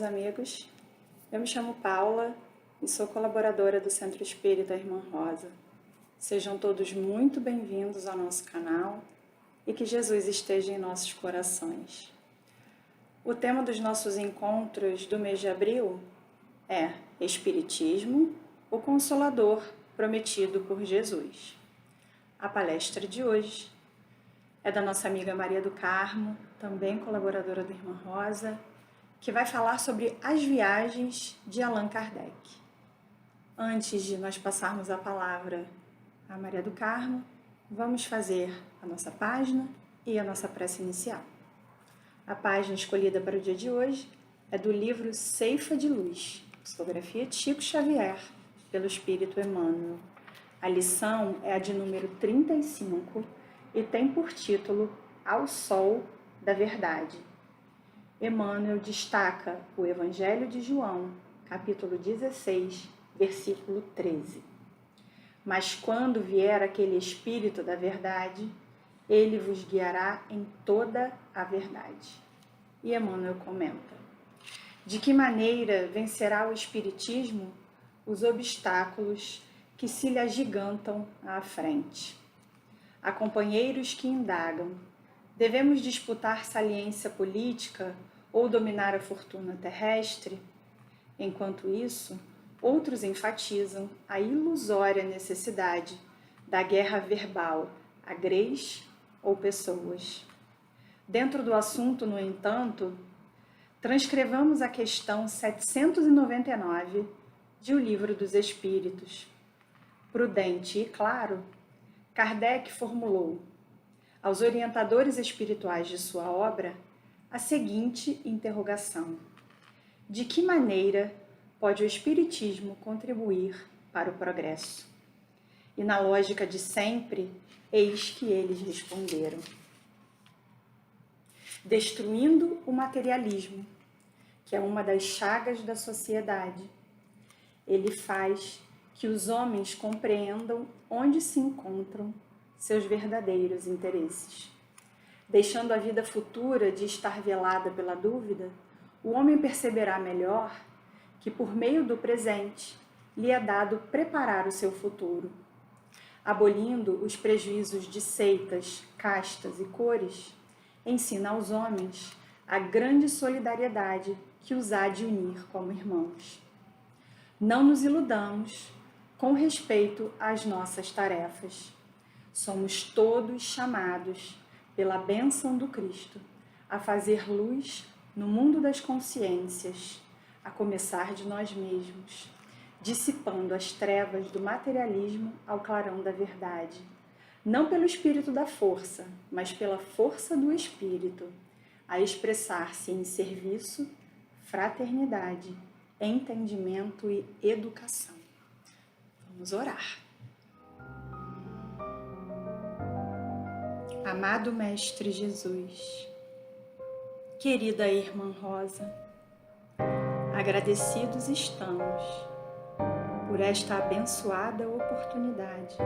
amigos. Eu me chamo Paula e sou colaboradora do Centro Espírita Irmã Rosa. Sejam todos muito bem-vindos ao nosso canal e que Jesus esteja em nossos corações. O tema dos nossos encontros do mês de abril é Espiritismo, o Consolador prometido por Jesus. A palestra de hoje é da nossa amiga Maria do Carmo, também colaboradora do Irmã Rosa, que vai falar sobre as viagens de Allan Kardec. Antes de nós passarmos a palavra a Maria do Carmo, vamos fazer a nossa página e a nossa prece inicial. A página escolhida para o dia de hoje é do livro Ceifa de Luz, psicografia de Chico Xavier, pelo Espírito Emmanuel. A lição é a de número 35 e tem por título Ao Sol da Verdade. Emmanuel destaca o Evangelho de João, capítulo 16, versículo 13. Mas quando vier aquele Espírito da verdade, ele vos guiará em toda a verdade. E Emmanuel comenta: de que maneira vencerá o Espiritismo os obstáculos que se lhe agigantam à frente? Há companheiros que indagam: devemos disputar saliência política ou dominar a fortuna terrestre? Enquanto isso, outros enfatizam a ilusória necessidade da guerra verbal a greis ou pessoas. Dentro do assunto, no entanto, transcrevamos a questão 799 de O Livro dos Espíritos. Prudente e claro, Kardec formulou aos orientadores espirituais de sua obra a seguinte interrogação: de que maneira pode o Espiritismo contribuir para o progresso? E na lógica de sempre, eis que eles responderam: destruindo o materialismo, que é uma das chagas da sociedade. Ele faz que os homens compreendam onde se encontram seus verdadeiros interesses. Deixando a vida futura de estar velada pela dúvida, o homem perceberá melhor que, por meio do presente, lhe é dado preparar o seu futuro. Abolindo os prejuízos de seitas, castas e cores, ensina aos homens a grande solidariedade que os há de unir como irmãos. Não nos iludamos com respeito às nossas tarefas. Somos todos chamados, pela bênção do Cristo, a fazer luz no mundo das consciências, a começar de nós mesmos, dissipando as trevas do materialismo ao clarão da verdade, não pelo espírito da força, mas pela força do espírito, a expressar-se em serviço, fraternidade, entendimento e educação. Vamos orar. Amado Mestre Jesus, querida Irmã Rosa, agradecidos estamos por esta abençoada oportunidade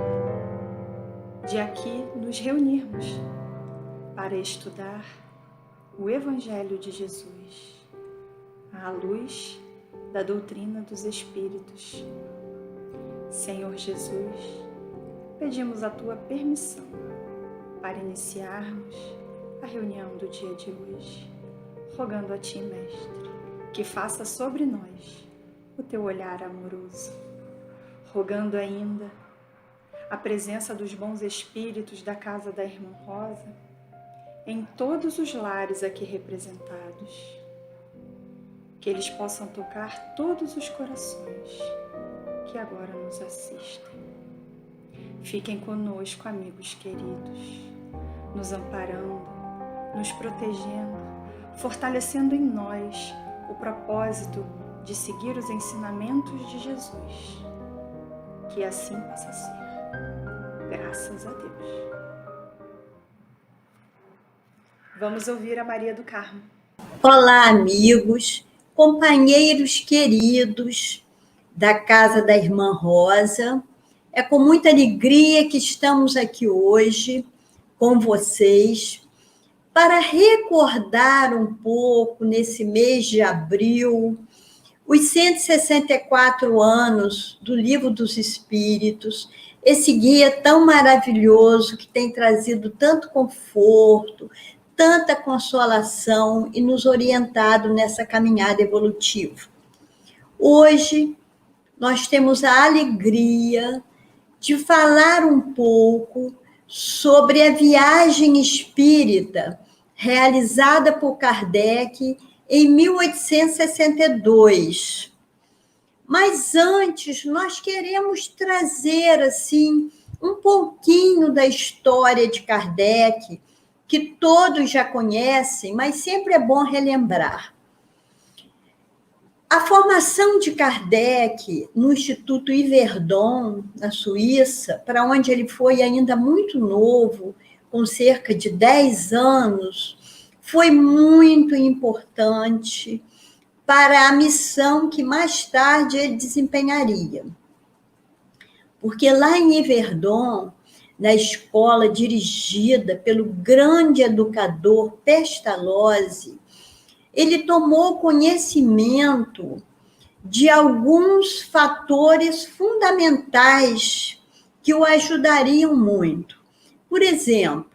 de aqui nos reunirmos para estudar o Evangelho de Jesus, à luz da doutrina dos Espíritos. Senhor Jesus, pedimos a Tua permissão para iniciarmos a reunião do dia de hoje, rogando a Ti, Mestre, que faça sobre nós o Teu olhar amoroso, rogando ainda a presença dos bons espíritos da casa da Irmã Rosa em todos os lares aqui representados, que eles possam tocar todos os corações que agora nos assistem. Fiquem conosco, amigos queridos, nos amparando, nos protegendo, fortalecendo em nós o propósito de seguir os ensinamentos de Jesus. Que assim possa ser. Graças a Deus. Vamos ouvir a Maria do Carmo. Olá, amigos, companheiros queridos da Casa da Irmã Rosa. É com muita alegria que estamos aqui hoje com vocês para recordar um pouco, nesse mês de abril, os 164 anos do Livro dos Espíritos, esse guia tão maravilhoso que tem trazido tanto conforto, tanta consolação e nos orientado nessa caminhada evolutiva. Hoje, nós temos a alegria de falar um pouco sobre a viagem espírita realizada por Kardec em 1862. Mas antes, nós queremos trazer assim um pouquinho da história de Kardec, que todos já conhecem, mas sempre é bom relembrar. A formação de Kardec no Instituto Yverdon, na Suíça, para onde ele foi ainda muito novo, com cerca de 10 anos, foi muito importante para a missão que mais tarde ele desempenharia. Porque lá em Yverdon, na escola dirigida pelo grande educador Pestalozzi, ele tomou conhecimento de alguns fatores fundamentais que o ajudariam muito. Por exemplo,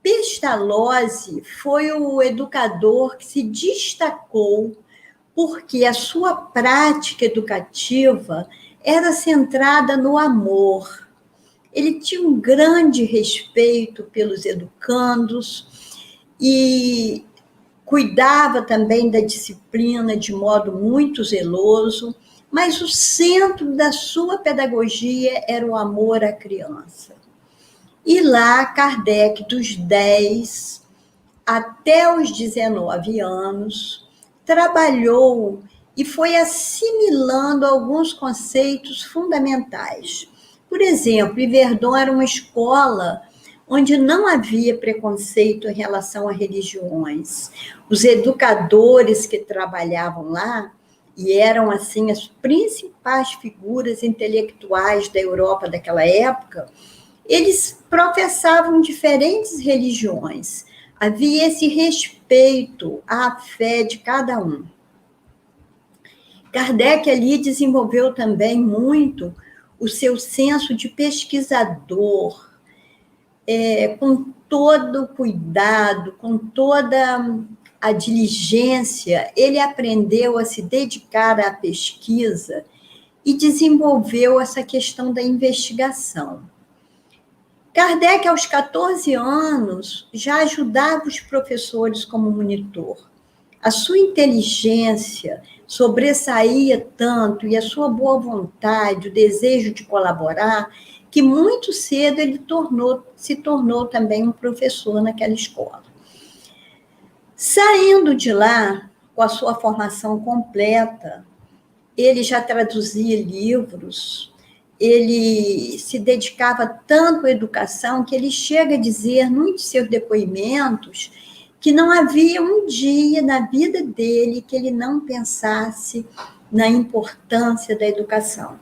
Pestalozzi foi o educador que se destacou porque a sua prática educativa era centrada no amor. Ele tinha um grande respeito pelos educandos e cuidava também da disciplina de modo muito zeloso, mas o centro da sua pedagogia era o amor à criança. E lá, Kardec, dos 10 até os 19 anos, trabalhou e foi assimilando alguns conceitos fundamentais. Por exemplo, Yverdon era uma escola onde não havia preconceito em relação a religiões. Os educadores que trabalhavam lá, e eram assim as principais figuras intelectuais da Europa daquela época, eles professavam diferentes religiões. Havia esse respeito à fé de cada um. Kardec ali desenvolveu também muito o seu senso de pesquisador, com todo o cuidado, com toda a diligência, ele aprendeu a se dedicar à pesquisa e desenvolveu essa questão da investigação. Kardec, aos 14 anos, já ajudava os professores como monitor. A sua inteligência sobressaía tanto e a sua boa vontade, o desejo de colaborar, que muito cedo ele se tornou também um professor naquela escola. Saindo de lá, com a sua formação completa, ele já traduzia livros, ele se dedicava tanto à educação que ele chega a dizer, num de seus depoimentos, que não havia um dia na vida dele que ele não pensasse na importância da educação.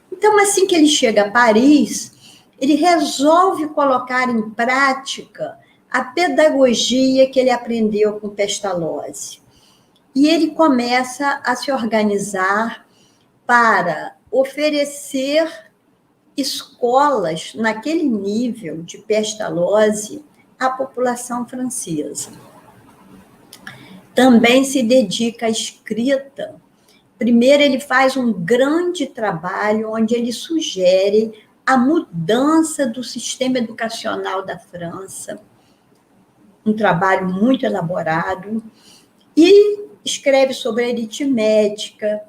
Então, assim que ele chega a Paris, ele resolve colocar em prática a pedagogia que ele aprendeu com Pestalozzi. E ele começa a se organizar para oferecer escolas naquele nível de Pestalozzi à população francesa. Também se dedica à escrita. Primeiro, ele faz um grande trabalho onde ele sugere a mudança do sistema educacional da França, um trabalho muito elaborado, e escreve sobre aritmética,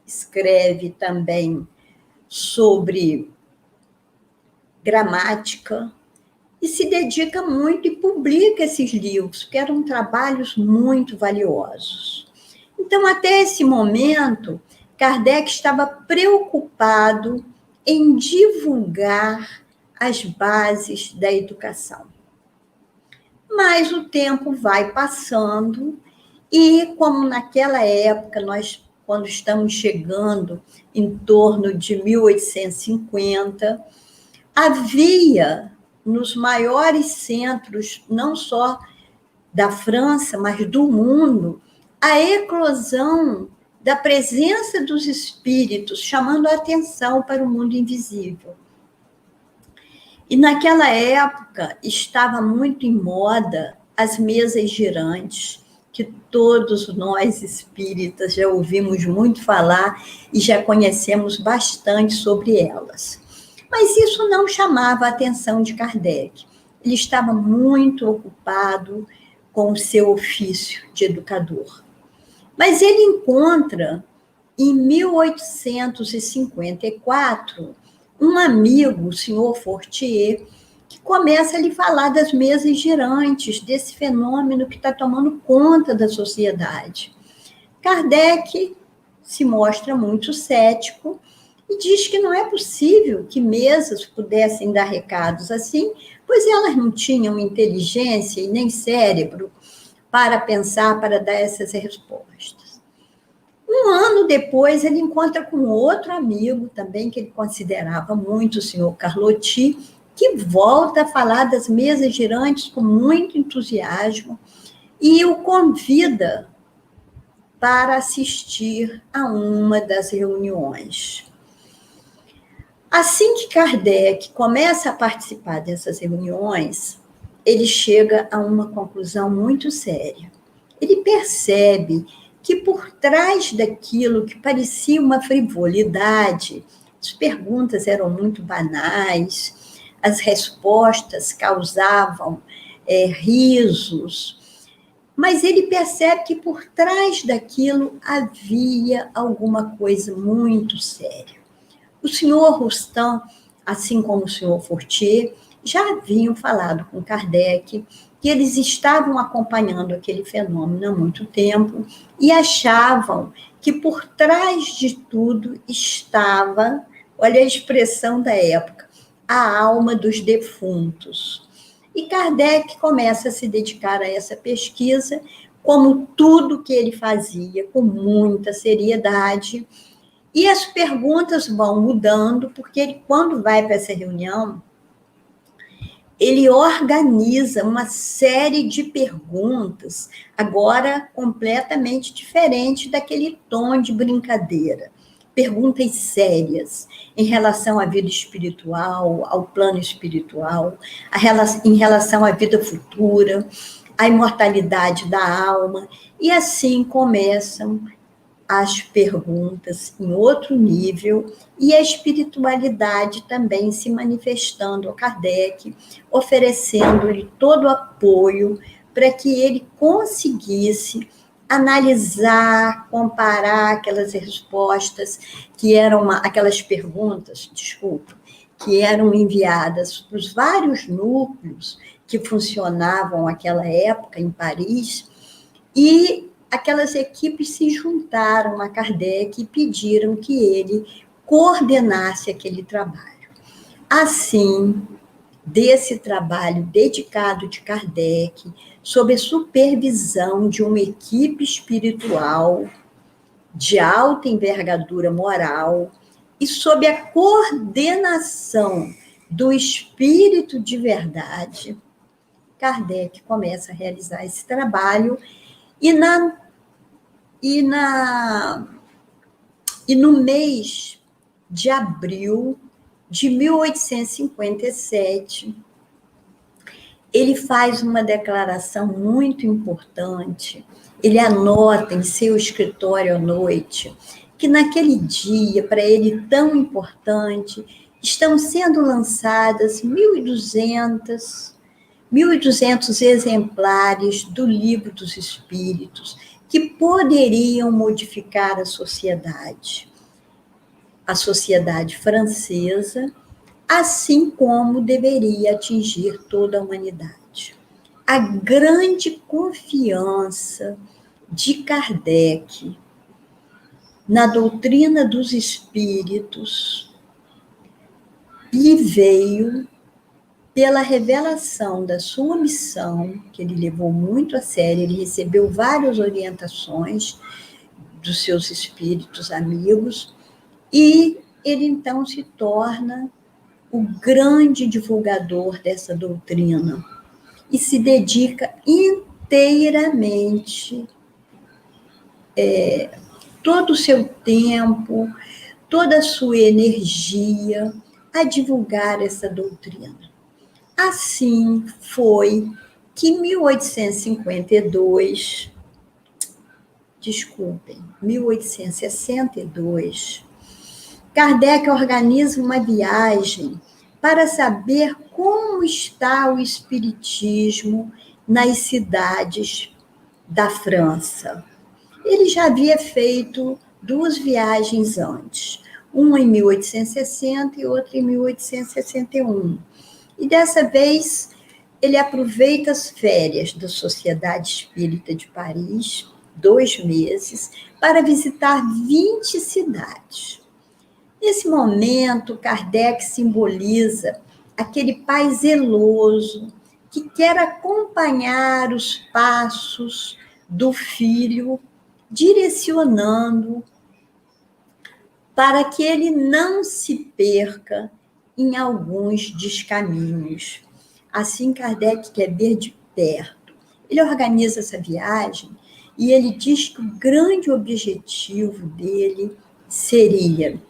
escreve também sobre gramática, e se dedica muito e publica esses livros, que eram trabalhos muito valiosos. Então, até esse momento, Kardec estava preocupado em divulgar as bases da educação. Mas o tempo vai passando e, como naquela época, nós, quando estamos chegando em torno de 1850, havia nos maiores centros, não só da França, mas do mundo, a eclosão da presença dos espíritos, chamando a atenção para o mundo invisível. E naquela época estava muito em moda as mesas girantes, que todos nós espíritas já ouvimos muito falar e já conhecemos bastante sobre elas. Mas isso não chamava a atenção de Kardec. Ele estava muito ocupado com o seu ofício de educador. Mas ele encontra, em 1854, um amigo, o senhor Fortier, que começa a lhe falar das mesas girantes, desse fenômeno que está tomando conta da sociedade. Kardec se mostra muito cético e diz que não é possível que mesas pudessem dar recados assim, pois elas não tinham inteligência e nem cérebro para pensar, para dar essas respostas. Um ano depois, ele encontra com outro amigo, também que ele considerava muito, o senhor Carlotti, que volta a falar das mesas girantes com muito entusiasmo e o convida para assistir a uma das reuniões. Assim que Kardec começa a participar dessas reuniões, ele chega a uma conclusão muito séria. Ele percebe que por trás daquilo que parecia uma frivolidade, as perguntas eram muito banais, as respostas causavam risos, mas ele percebe que por trás daquilo havia alguma coisa muito séria. O senhor Rostand, assim como o senhor Fortier, já haviam falado com Kardec que eles estavam acompanhando aquele fenômeno há muito tempo e achavam que por trás de tudo estava, olha a expressão da época, a alma dos defuntos. E Kardec começa a se dedicar a essa pesquisa, como tudo que ele fazia, com muita seriedade. E as perguntas vão mudando, porque ele, quando vai para essa reunião, ele organiza uma série de perguntas, agora completamente diferente daquele tom de brincadeira. Perguntas sérias em relação à vida espiritual, ao plano espiritual, em relação à vida futura, à imortalidade da alma, e assim começam as perguntas em outro nível e a espiritualidade também se manifestando a Kardec, oferecendo-lhe todo o apoio para que ele conseguisse analisar, comparar aquelas respostas que eram aquelas perguntas, que eram enviadas para os vários núcleos que funcionavam naquela época em Paris, e aquelas equipes se juntaram a Kardec e pediram que ele coordenasse aquele trabalho. Assim, desse trabalho dedicado de Kardec, sob a supervisão de uma equipe espiritual de alta envergadura moral e sob a coordenação do espírito de verdade, Kardec começa a realizar esse trabalho e no mês de abril de 1857, ele faz uma declaração muito importante. Ele anota em seu escritório à noite que naquele dia, para ele tão importante, estão sendo lançadas 1.200 exemplares do Livro dos Espíritos, que poderiam modificar a sociedade francesa, assim como deveria atingir toda a humanidade. A grande confiança de Kardec na doutrina dos espíritos lhe veio pela revelação da sua missão, que ele levou muito a sério. Ele recebeu várias orientações dos seus espíritos amigos, e ele então se torna o grande divulgador dessa doutrina e se dedica inteiramente todo o seu tempo, toda a sua energia a divulgar essa doutrina. Assim foi que em 1862, 1862, Kardec organiza uma viagem para saber como está o espiritismo nas cidades da França. Ele já havia feito 2 viagens antes, uma em 1860 e outra em 1861. E dessa vez ele aproveita as férias da Sociedade Espírita de Paris, 2 meses, para visitar 20 cidades. Nesse momento, Kardec simboliza aquele pai zeloso que quer acompanhar os passos do filho, direcionando para que ele não se perca em alguns descaminhos. Assim, Kardec quer ver de perto. Ele organiza essa viagem e ele diz que o grande objetivo dele seria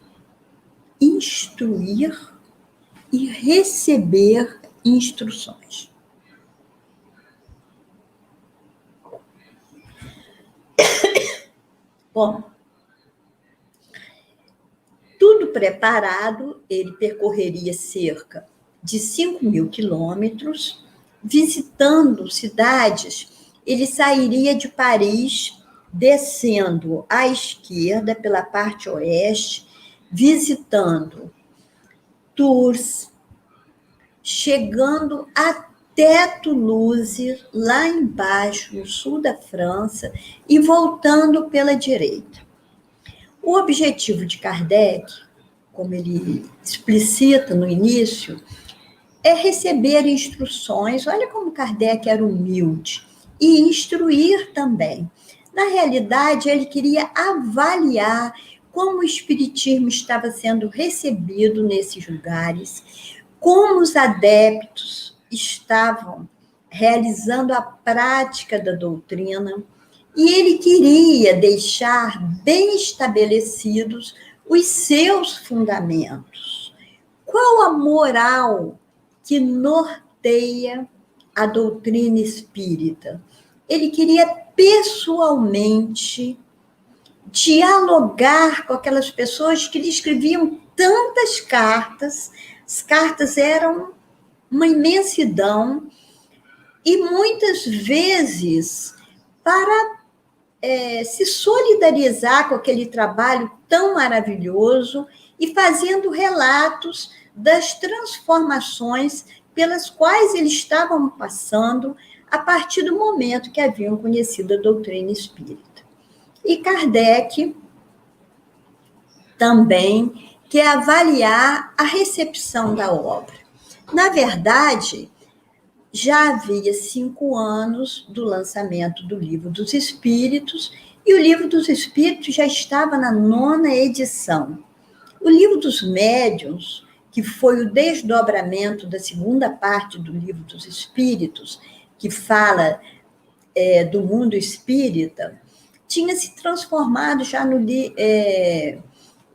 instruir e receber instruções. Bom, tudo preparado, ele percorreria cerca de 5.000 quilômetros, visitando cidades. Ele sairia de Paris, descendo à esquerda, pela parte oeste, visitando Tours, chegando até Toulouse, lá embaixo, no sul da França, e voltando pela direita. O objetivo de Kardec, como ele explicita no início, é receber instruções. Olha como Kardec era humilde. E instruir também. Na realidade, ele queria avaliar como o espiritismo estava sendo recebido nesses lugares, como os adeptos estavam realizando a prática da doutrina, e ele queria deixar bem estabelecidos os seus fundamentos. Qual a moral que norteia a doutrina espírita? Ele queria pessoalmente dialogar com aquelas pessoas que lhe escreviam tantas cartas. As cartas eram uma imensidão e muitas vezes para se solidarizar com aquele trabalho tão maravilhoso e fazendo relatos das transformações pelas quais eles estavam passando a partir do momento que haviam conhecido a doutrina espírita. E Kardec também quer avaliar a recepção da obra. Na verdade, já havia 5 anos do lançamento do Livro dos Espíritos, e o Livro dos Espíritos já estava na 9ª edição. O Livro dos Médiuns, que foi o desdobramento da segunda parte do Livro dos Espíritos, que fala do mundo espírita, tinha se transformado já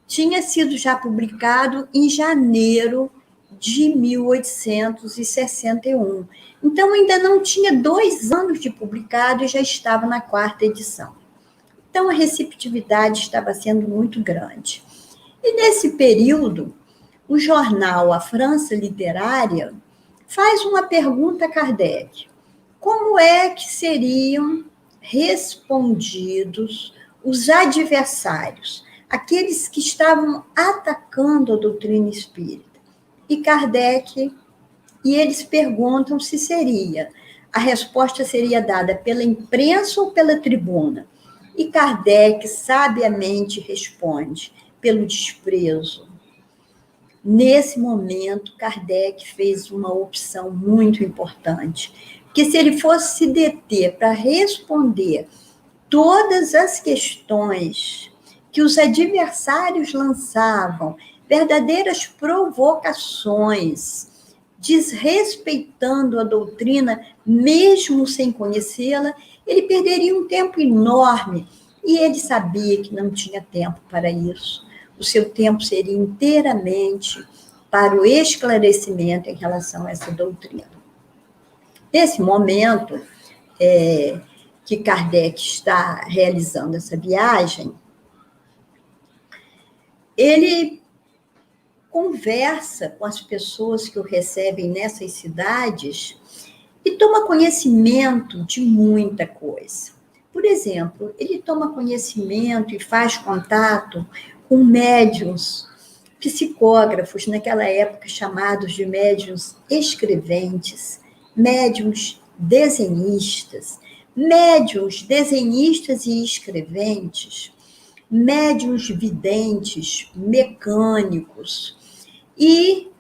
tinha sido já publicado em janeiro de 1861. Então, ainda não tinha 2 anos de publicado e já estava na 4ª edição. Então, a receptividade estava sendo muito grande. E, nesse período, o jornal A França Literária faz uma pergunta a Kardec. Como é que seriam respondidos os adversários, aqueles que estavam atacando a doutrina espírita? E Kardec, e eles perguntam se a resposta seria dada pela imprensa ou pela tribuna. E Kardec sabiamente responde, pelo desprezo. Nesse momento, Kardec fez uma opção muito importante, porque se ele fosse se deter para responder todas as questões que os adversários lançavam, verdadeiras provocações, desrespeitando a doutrina, mesmo sem conhecê-la, ele perderia um tempo enorme. E ele sabia que não tinha tempo para isso. O seu tempo seria inteiramente para o esclarecimento em relação a essa doutrina. Nesse momento que Kardec está realizando essa viagem, ele conversa com as pessoas que o recebem nessas cidades e toma conhecimento de muita coisa. Por exemplo, ele toma conhecimento e faz contato com médiuns, psicógrafos, naquela época chamados de médiuns escreventes, médiuns desenhistas e escreventes, médiuns videntes, mecânicos. E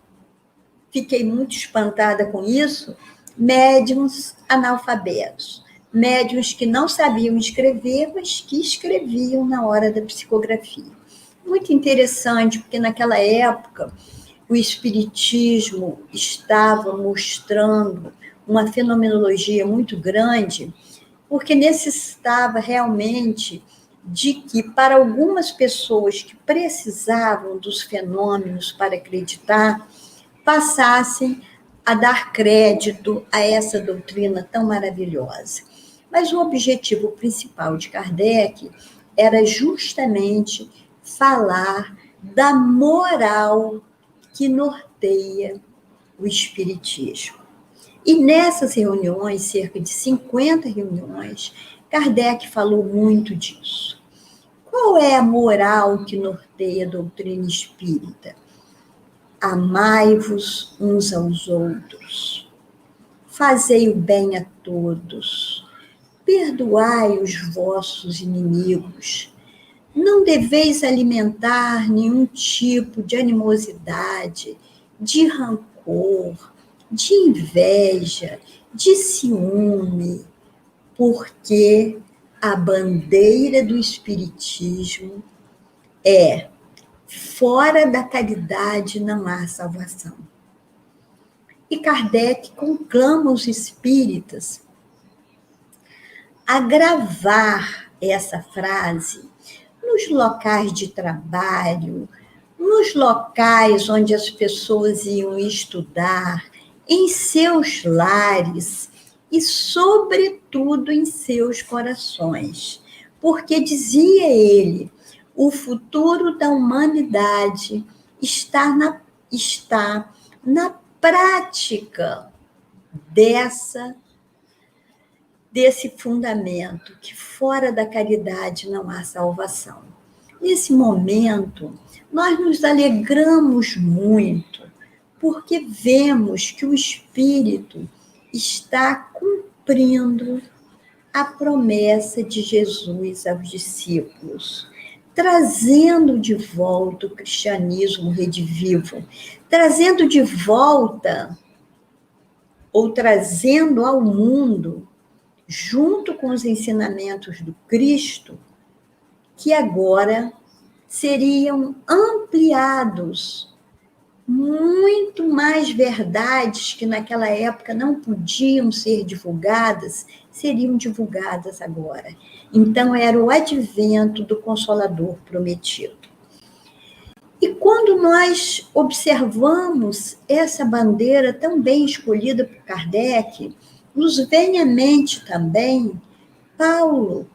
fiquei muito espantada com isso, médiuns analfabetos, médiuns que não sabiam escrever, mas que escreviam na hora da psicografia. Muito interessante, porque naquela época o espiritismo estava mostrando uma fenomenologia muito grande, porque necessitava realmente de que, para algumas pessoas que precisavam dos fenômenos para acreditar, passassem a dar crédito a essa doutrina tão maravilhosa. Mas o objetivo principal de Kardec era justamente falar da moral que norteia o espiritismo. E nessas reuniões, cerca de 50 reuniões, Kardec falou muito disso. Qual é a moral que norteia a doutrina espírita? Amai-vos uns aos outros, fazei o bem a todos, perdoai os vossos inimigos, não deveis alimentar nenhum tipo de animosidade, de rancor, de inveja, de ciúme, porque a bandeira do espiritismo é: fora da caridade não há salvação. E Kardec conclama os espíritas a gravar essa frase nos locais de trabalho, nos locais onde as pessoas iam estudar, em seus lares e, sobretudo, em seus corações. Porque, dizia ele, o futuro da humanidade está na prática desse fundamento, que fora da caridade não há salvação. Nesse momento, nós nos alegramos muito, porque vemos que o Espírito está cumprindo a promessa de Jesus aos discípulos, trazendo de volta o cristianismo redivivo, trazendo de volta, ou trazendo ao mundo, junto com os ensinamentos do Cristo, que agora seriam ampliados, muito mais verdades que naquela época não podiam ser divulgadas, seriam divulgadas agora. Então, era o advento do Consolador prometido. E quando nós observamos essa bandeira tão bem escolhida por Kardec, nos vem à mente também Paulo,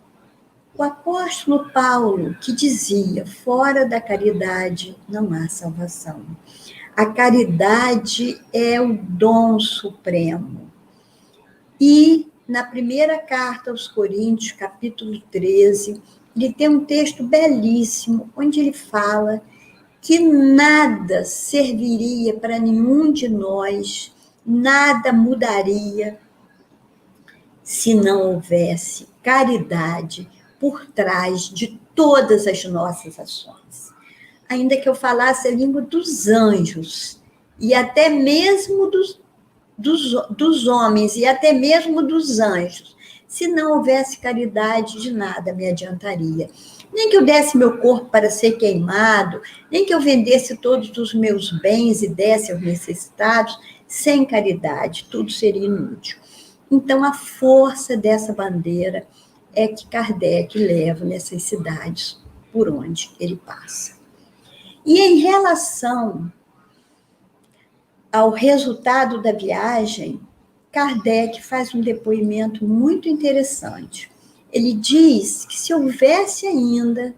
o apóstolo Paulo, que dizia: fora da caridade não há salvação. A caridade é o dom supremo. E na primeira carta aos Coríntios, capítulo 13, ele tem um texto belíssimo, onde ele fala que nada serviria para nenhum de nós, nada mudaria, se não houvesse caridade por trás de todas as nossas ações. Ainda que eu falasse a língua dos anjos, e até mesmo dos homens, e até mesmo dos anjos, se não houvesse caridade, de nada me adiantaria. Nem que eu desse meu corpo para ser queimado, nem que eu vendesse todos os meus bens e desse aos necessitados, Sem caridade, tudo seria inútil. Então, a força dessa bandeira é que Kardec leva nessas cidades por onde ele passa. E em relação ao resultado da viagem, Kardec faz um depoimento muito interessante. Ele diz que se houvesse ainda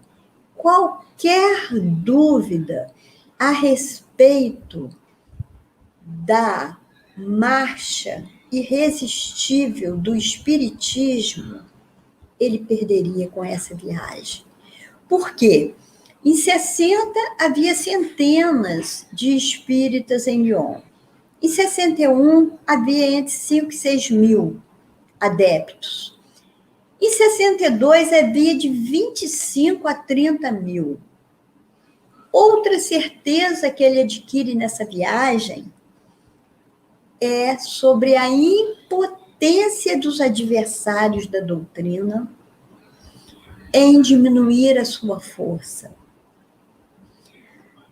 qualquer dúvida a respeito da marcha irresistível do espiritismo, ele perderia com essa viagem. Por quê? Em 60 havia centenas de espíritas em Lyon. Em 61 havia entre 5 e 6 mil adeptos. Em 62 havia de 25 a 30 mil. Outra certeza que ele adquire nessa viagem é sobre a impotência dos adversários da doutrina em diminuir a sua força.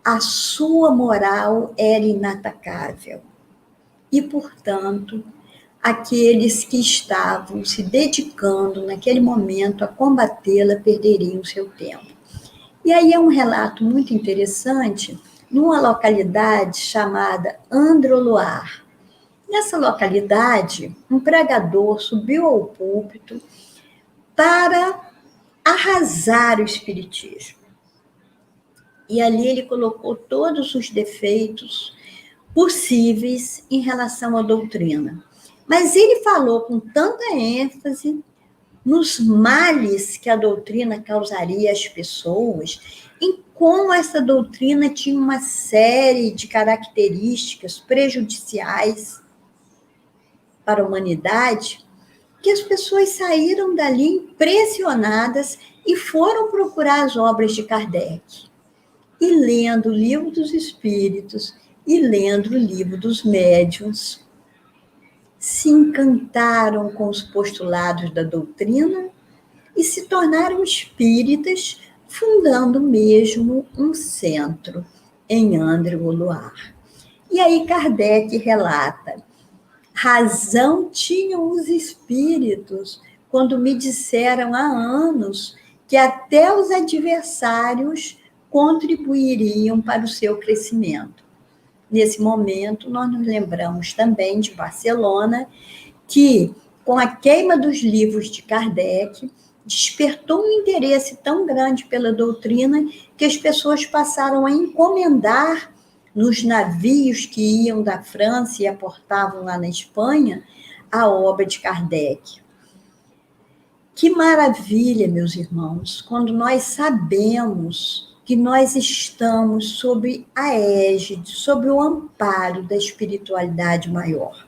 A sua moral era inatacável e, portanto, aqueles que estavam se dedicando naquele momento a combatê-la perderiam seu tempo. E aí é um relato muito interessante numa localidade chamada Androloar. Nessa localidade, um pregador subiu ao púlpito para arrasar o espiritismo. E ali ele colocou todos os defeitos possíveis em relação à doutrina. Mas ele falou com tanta ênfase nos males que a doutrina causaria às pessoas, em como essa doutrina tinha uma série de características prejudiciais para a humanidade, que as pessoas saíram dali impressionadas e foram procurar as obras de Kardec. E lendo o Livro dos Espíritos e lendo o Livro dos Médiuns, se encantaram com os postulados da doutrina e se tornaram espíritas, fundando mesmo um centro em André-Loire. E aí Kardec relata: razão tinham os espíritos quando me disseram há anos que até os adversários contribuiriam para o seu crescimento. Nesse momento, nós nos lembramos também de Barcelona, que, com a queima dos livros de Kardec, despertou um interesse tão grande pela doutrina que as pessoas passaram a encomendar nos navios que iam da França e aportavam lá na Espanha a obra de Kardec. Que maravilha, meus irmãos, quando nós sabemos que nós estamos sob a égide, sob o amparo da espiritualidade maior.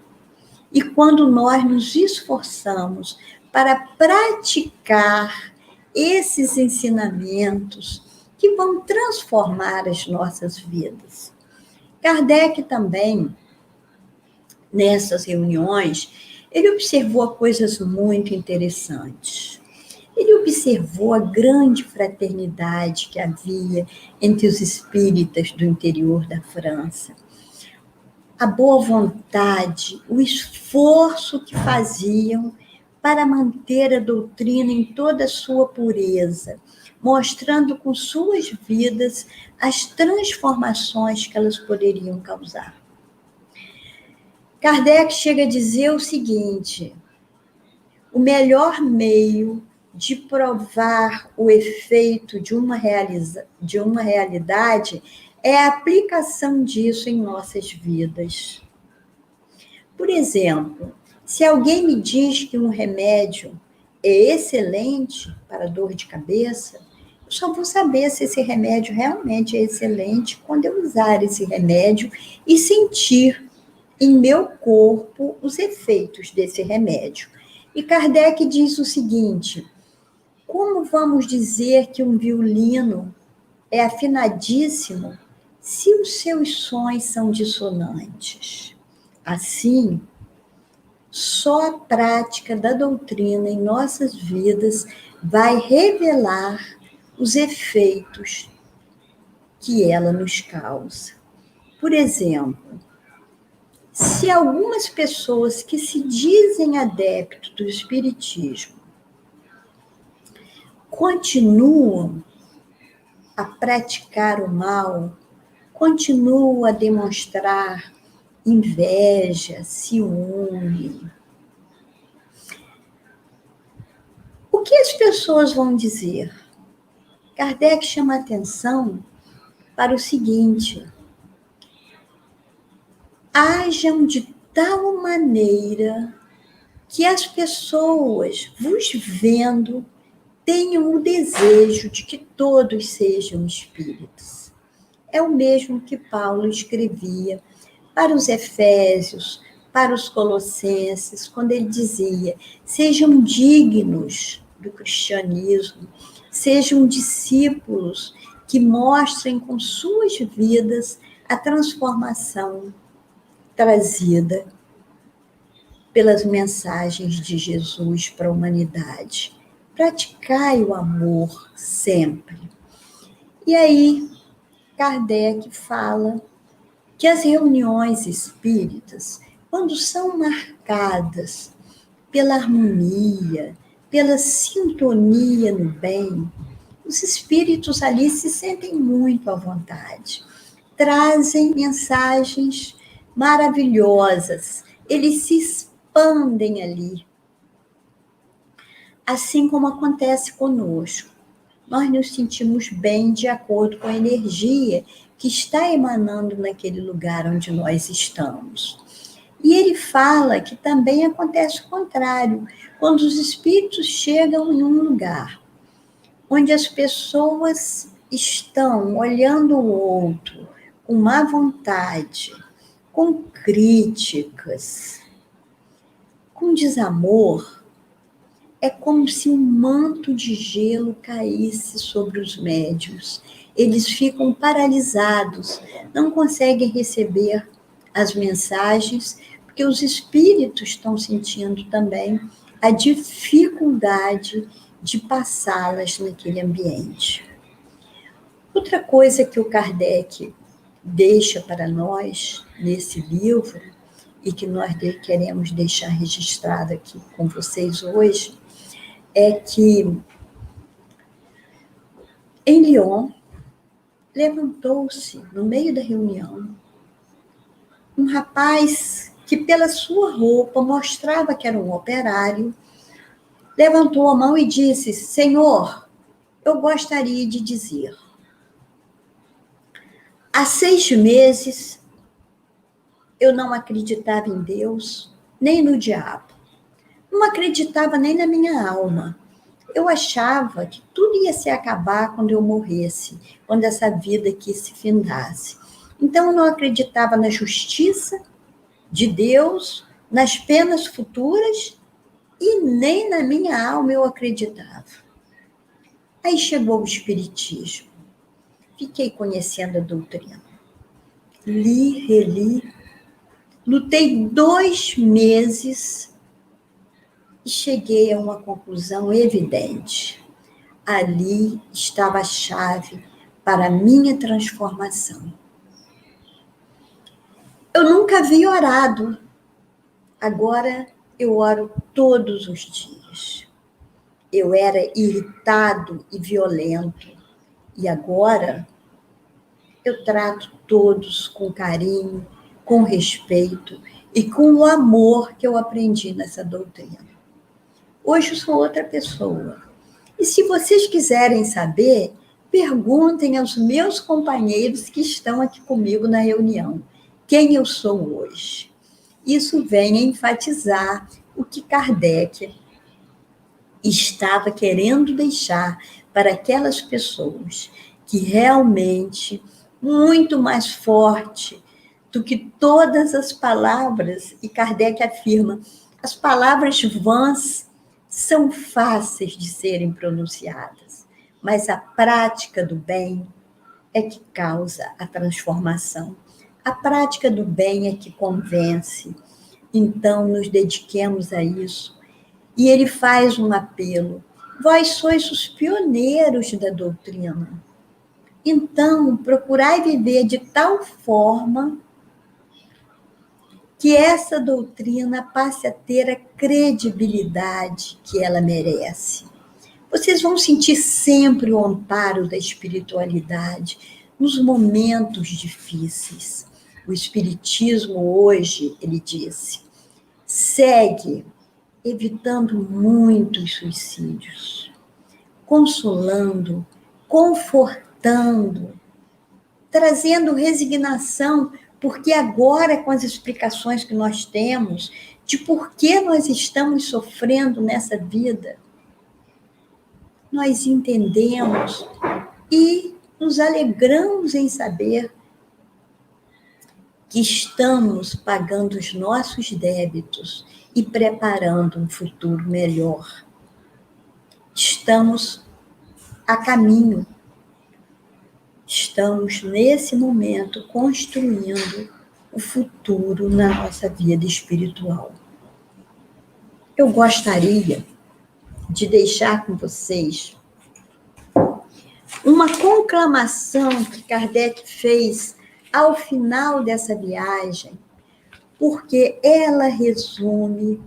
E quando nós nos esforçamos para praticar esses ensinamentos que vão transformar as nossas vidas. Kardec também, nessas reuniões, ele observou coisas muito interessantes. Ele observou a grande fraternidade que havia entre os espíritas do interior da França, a boa vontade, o esforço que faziam para manter a doutrina em toda a sua pureza, mostrando com suas vidas as transformações que elas poderiam causar. Kardec chega a dizer o seguinte: o melhor meio de provar o efeito de uma realidade é a aplicação disso em nossas vidas. Por exemplo, se alguém me diz que um remédio é excelente para dor de cabeça, eu só vou saber se esse remédio realmente é excelente quando eu usar esse remédio e sentir em meu corpo os efeitos desse remédio. E Kardec diz o seguinte: como vamos dizer que um violino é afinadíssimo se os seus sons são dissonantes? Assim, só a prática da doutrina em nossas vidas vai revelar os efeitos que ela nos causa. Por exemplo, se algumas pessoas que se dizem adeptos do espiritismo continuam a praticar o mal, continuam a demonstrar inveja, ciúme, o que as pessoas vão dizer? Kardec chama atenção para o seguinte: hajam de tal maneira que as pessoas, vos vendo, tenham o desejo de que todos sejam espíritos. É o mesmo que Paulo escrevia para os Efésios, para os Colossenses, quando ele dizia: sejam dignos do cristianismo, sejam discípulos que mostrem com suas vidas a transformação trazida pelas mensagens de Jesus para a humanidade. Praticai o amor sempre. E aí, Kardec fala que as reuniões espíritas, quando são marcadas pela harmonia, pela sintonia no bem, os espíritos ali se sentem muito à vontade. Trazem mensagens maravilhosas, eles se expandem ali. Assim como acontece conosco. Nós nos sentimos bem de acordo com a energia que está emanando naquele lugar onde nós estamos. E ele fala que também acontece o contrário, quando os espíritos chegam em um lugar onde as pessoas estão olhando o outro com má vontade, com críticas, com desamor, é como se um manto de gelo caísse sobre os médiuns. Eles ficam paralisados, não conseguem receber as mensagens, porque os espíritos estão sentindo também a dificuldade de passá-las naquele ambiente. Outra coisa que o Kardec deixa para nós nesse livro, e que nós queremos deixar registrado aqui com vocês hoje, é que em Lyon levantou-se no meio da reunião um rapaz que pela sua roupa mostrava que era um operário, levantou a mão e disse: Senhor, eu gostaria de dizer, há 6 meses eu não acreditava em Deus, nem no diabo. Não acreditava nem na minha alma. Eu achava que tudo ia se acabar quando eu morresse, quando essa vida aqui se findasse. Então, eu não acreditava na justiça de Deus, nas penas futuras, e nem na minha alma eu acreditava. Aí chegou o Espiritismo. Fiquei conhecendo a doutrina. Li, reli, lutei 2 meses e cheguei a uma conclusão evidente. Ali estava a chave para a minha transformação. Eu nunca havia orado. Agora eu oro todos os dias. Eu era irritado e violento. E agora eu trato todos com carinho, com respeito e com o amor que eu aprendi nessa doutrina. Hoje eu sou outra pessoa. E se vocês quiserem saber, perguntem aos meus companheiros que estão aqui comigo na reunião quem eu sou hoje. Isso vem a enfatizar o que Kardec estava querendo deixar para aquelas pessoas que realmente, muito mais forte do que todas as palavras, e Kardec afirma, as palavras vãs são fáceis de serem pronunciadas, mas a prática do bem é que causa a transformação. A prática do bem é que convence. Então, nos dediquemos a isso. E ele faz um apelo. Vós sois os pioneiros da doutrina. Então, procurai viver de tal forma que essa doutrina passe a ter a credibilidade que ela merece. Vocês vão sentir sempre o amparo da espiritualidade nos momentos difíceis. O Espiritismo hoje, ele disse, segue evitando muitos suicídios, consolando, confortando, trazendo resignação, porque agora, com as explicações que nós temos de por que nós estamos sofrendo nessa vida, nós entendemos e nos alegramos em saber que estamos pagando os nossos débitos e preparando um futuro melhor. Estamos a caminho. Estamos, nesse momento, construindo o futuro na nossa vida espiritual. Eu gostaria de deixar com vocês uma conclamação que Kardec fez ao final dessa viagem, porque ela resume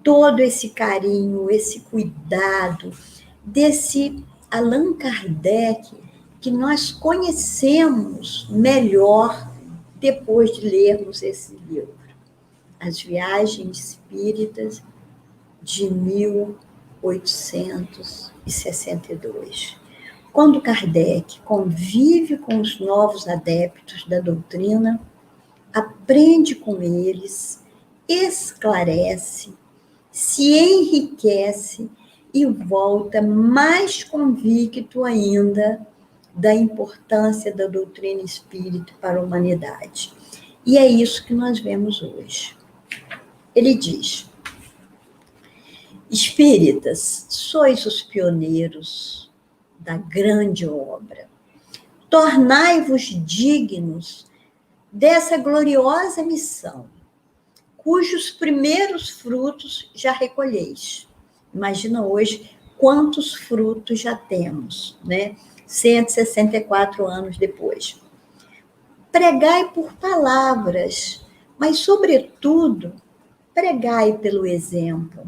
todo esse carinho, esse cuidado desse Allan Kardec que nós conhecemos melhor depois de lermos esse livro, As Viagens Espíritas de 1862. Quando Kardec convive com os novos adeptos da doutrina, aprende com eles, esclarece, se enriquece e volta mais convicto ainda da importância da doutrina espírita para a humanidade. E é isso que nós vemos hoje. Ele diz: espíritas, sois os pioneiros da grande obra. Tornai-vos dignos dessa gloriosa missão, cujos primeiros frutos já recolheis. Imagina hoje quantos frutos já temos, né? 164 anos depois. Pregai por palavras, mas, sobretudo, pregai pelo exemplo.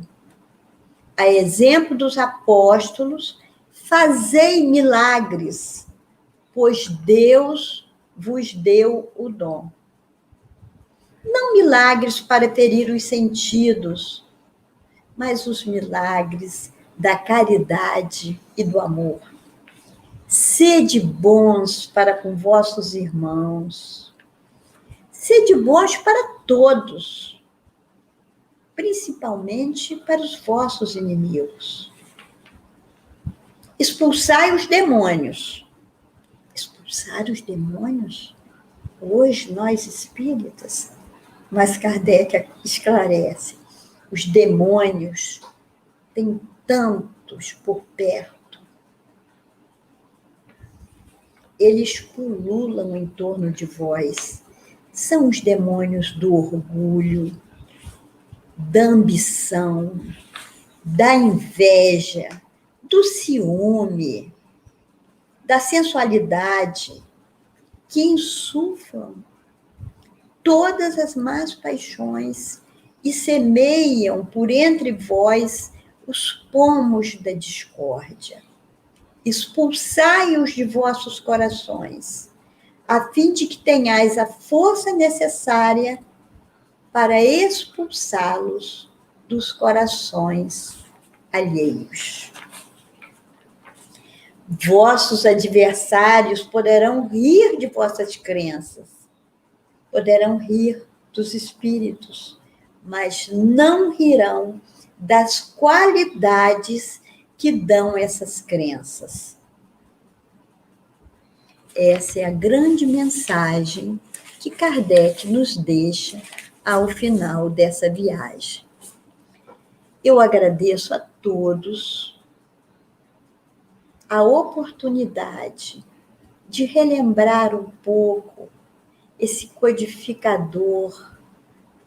A exemplo dos apóstolos, fazei milagres, pois Deus vos deu o dom. Não milagres para ferir os sentidos, mas os milagres da caridade e do amor. Sede bons para com vossos irmãos. Sede bons para todos, principalmente para os vossos inimigos. Expulsai os demônios. Expulsar os demônios? Hoje, nós espíritas, mas Kardec esclarece, os demônios têm tantos por perto. Eles pululam em torno de vós. São os demônios do orgulho, da ambição, da inveja, do ciúme, da sensualidade, que insuflam todas as más paixões e semeiam por entre vós os pomos da discórdia. Expulsai-os de vossos corações, a fim de que tenhais a força necessária para expulsá-los dos corações alheios. Vossos adversários poderão rir de vossas crenças, poderão rir dos espíritos, mas não rirão das qualidades que dão essas crenças. Essa é a grande mensagem que Kardec nos deixa ao final dessa viagem. Eu agradeço a todos a oportunidade de relembrar um pouco esse codificador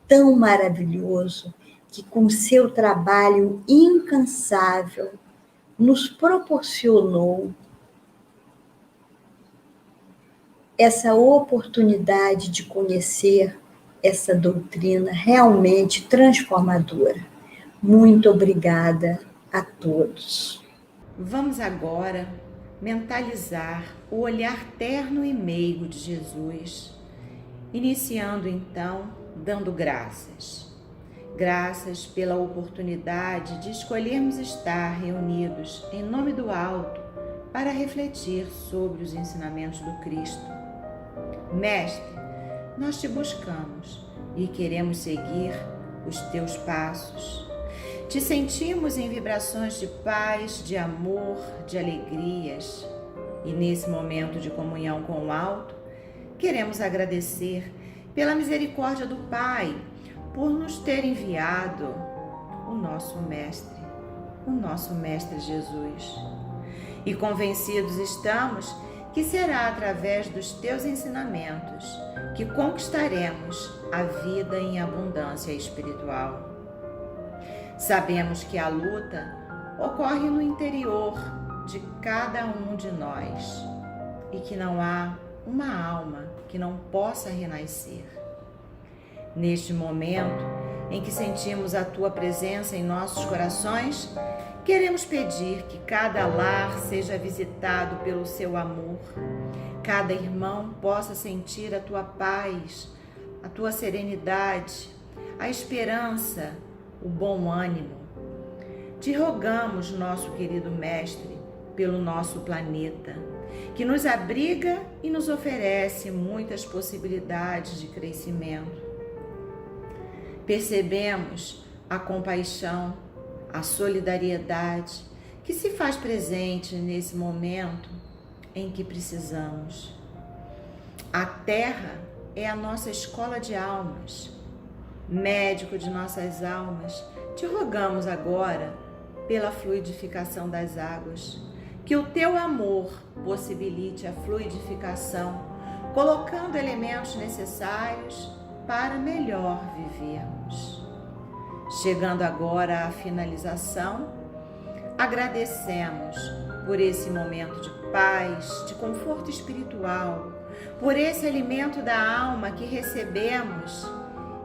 tão maravilhoso que, com seu trabalho incansável, nos proporcionou essa oportunidade de conhecer essa doutrina realmente transformadora. Muito obrigada a todos. Vamos agora mentalizar o olhar terno e meigo de Jesus, iniciando então dando graças. Graças pela oportunidade de escolhermos estar reunidos em nome do alto para refletir sobre os ensinamentos do Cristo. Mestre, nós te buscamos e queremos seguir os teus passos. Te sentimos em vibrações de paz, de amor, de alegrias. E nesse momento de comunhão com o alto, queremos agradecer pela misericórdia do Pai, por nos ter enviado o nosso Mestre Jesus. E convencidos estamos que será através dos teus ensinamentos que conquistaremos a vida em abundância espiritual. Sabemos que a luta ocorre no interior de cada um de nós e que não há uma alma que não possa renascer. Neste momento em que sentimos a tua presença em nossos corações, queremos pedir que cada lar seja visitado pelo seu amor, cada irmão possa sentir a tua paz, a tua serenidade, a esperança, o bom ânimo. Te rogamos, nosso querido Mestre, pelo nosso planeta, que nos abriga e nos oferece muitas possibilidades de crescimento. Percebemos a compaixão, a solidariedade que se faz presente nesse momento em que precisamos. A Terra é a nossa escola de almas, médico de nossas almas. Te rogamos agora pela fluidificação das águas, que o teu amor possibilite a fluidificação, colocando elementos necessários para melhor vivermos. Chegando agora à finalização, agradecemos por esse momento de paz, de conforto espiritual, por esse alimento da alma que recebemos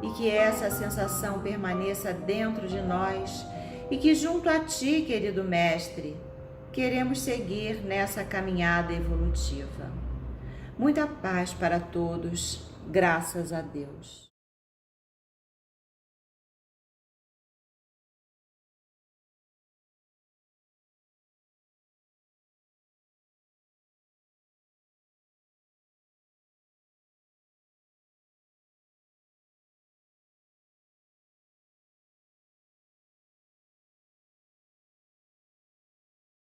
e que essa sensação permaneça dentro de nós e que junto a ti, querido Mestre, queremos seguir nessa caminhada evolutiva. Muita paz para todos. Graças a Deus.